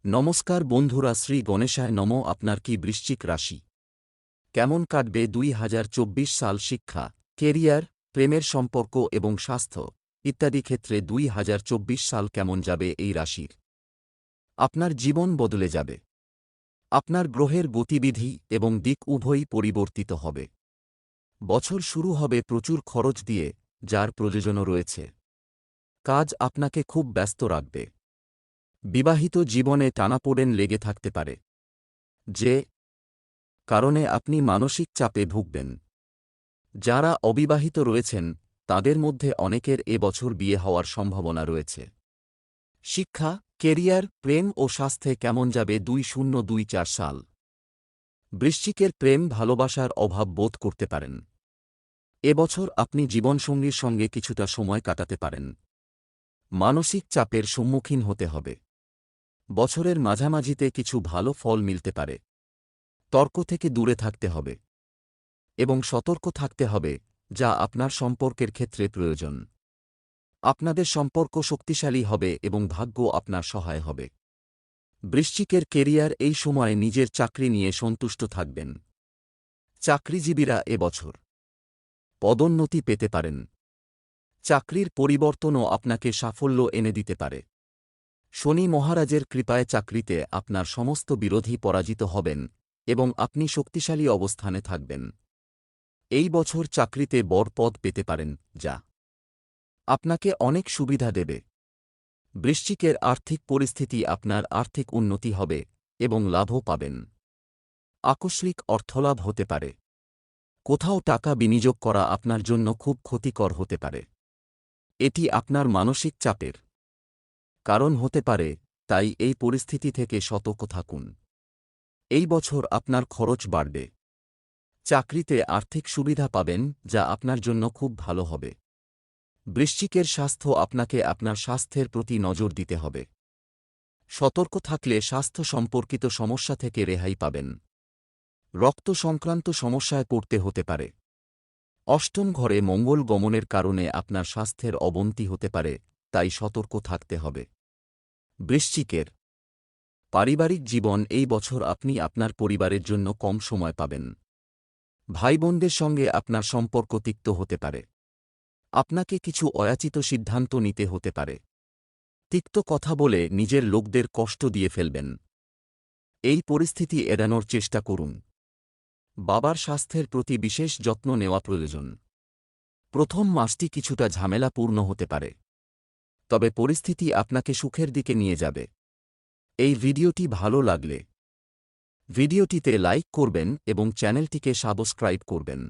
নমস্কার বন্ধুরা, শ্রী গণেশায় নম। আপনার কি বৃশ্চিক রাশি? কেমন কাটবে 2024 সাল? শিক্ষা, কেরিয়ার, প্রেমের সম্পর্ক এবং স্বাস্থ্য ইত্যাদি ক্ষেত্রে 2024 সাল কেমন যাবে এই রাশির? আপনার জীবন বদলে যাবে। আপনার গ্রহের গতিবিধি এবং দিক উভয়ই পরিবর্তিত হবে। বছর শুরু হবে প্রচুর খরচ দিয়ে, যার প্রয়োজনও রয়েছে। কাজ আপনাকে খুব ব্যস্ত রাখবে। বিবাহিত জীবনে টানাপোড়েন লেগে থাকতে পারে, যে কারণে আপনি মানসিক চাপে ভুগবেন। যারা অবিবাহিত রয়েছেন তাদের মধ্যে অনেকের এ বছর বিয়ে হওয়ার সম্ভাবনা রয়েছে। শিক্ষা, কেরিয়ার, প্রেম ও স্বাস্থ্যে কেমন যাবে 2024 সাল? বৃশ্চিকের প্রেম ভালোবাসার অভাব বোধ করতে পারেন। এবছর আপনি জীবনসঙ্গীর সঙ্গে কিছুটা সময় কাটাতে পারেন। মানসিক চাপের সম্মুখীন হতে হবে। বছরের মাঝামাঝিতে কিছু ভালো ফল মিলতে পারে। তর্ক থেকে দূরে থাকতে হবে এবং সতর্ক থাকতে হবে, যা আপনার সম্পর্কের ক্ষেত্রে প্রয়োজন। আপনাদের সম্পর্ক শক্তিশালী হবে এবং ভাগ্য আপনার সহায় হবে। বৃশ্চিকের কেরিয়ার এই সময়ে নিজের চাকরি নিয়ে সন্তুষ্ট থাকবেন। চাকরিজীবীরা এবছর পদোন্নতি পেতে পারেন। চাকরির পরিবর্তনও আপনাকে সাফল্য এনে দিতে পারে। শনি মহারাজের কৃপায় চাকরিতে আপনার সমস্ত বিরোধী পরাজিত হবেন এবং আপনি শক্তিশালী অবস্থানে থাকবেন। এই বছর চাকরিতে বড় পদ পেতে পারেন, যা আপনাকে অনেক সুবিধা দেবে। বৃশ্চিকের আর্থিক পরিস্থিতি, আপনার আর্থিক উন্নতি হবে এবং লাভও পাবেন। আকস্মিক অর্থলাভ হতে পারে। কোথাও টাকা বিনিয়োগ করা আপনার জন্য খুব ক্ষতিকর হতে পারে। এটি আপনার মানসিক চাপের কারণ হতে পারে, তাই এই পরিস্থিতি থেকে সতর্ক থাকুন। এই বছর আপনার খরচ বাড়বে। চাকরিতে আর্থিক সুবিধা পাবেন, যা আপনার জন্য খুব ভালো হবে। বৃশ্চিকের স্বাস্থ্য, আপনাকে আপনার স্বাস্থ্যের প্রতি নজর দিতে হবে। সতর্ক থাকলে স্বাস্থ্য সম্পর্কিত সমস্যা থেকে রেহাই পাবেন। রক্ত সংক্রান্ত সমস্যায় পড়তে হতে পারে। অষ্টম ঘরে মঙ্গল গমনের কারণে আপনার স্বাস্থ্যের অবনতি হতে পারে, তাই সতর্ক থাকতে হবে। বৃশ্চিকের পারিবারিক জীবন, এই বছর আপনি আপনার পরিবারের জন্য কম সময় পাবেন। ভাইবোনদের সঙ্গে আপনার সম্পর্ক তিক্ত হতে পারে। আপনাকে কিছু অযাচিত সিদ্ধান্ত নিতে হতে পারে। তিক্ত কথা বলে নিজের লোকদের কষ্ট দিয়ে ফেলবেন। এই পরিস্থিতি এড়ানোর চেষ্টা করুন। বাবার স্বাস্থ্যের প্রতি বিশেষ যত্ন নেওয়া প্রয়োজন। প্রথম মাসটি কিছুটা ঝামেলাপূর্ণ হতে পারে, তবে পরিস্থিতি আপনাকে সুখের দিকে নিয়ে যাবে। এই ভিডিওটি ভালো লাগলে ভিডিওটিতে লাইক করবেন এবং চ্যানেলটিকে সাবস্ক্রাইব করবেন।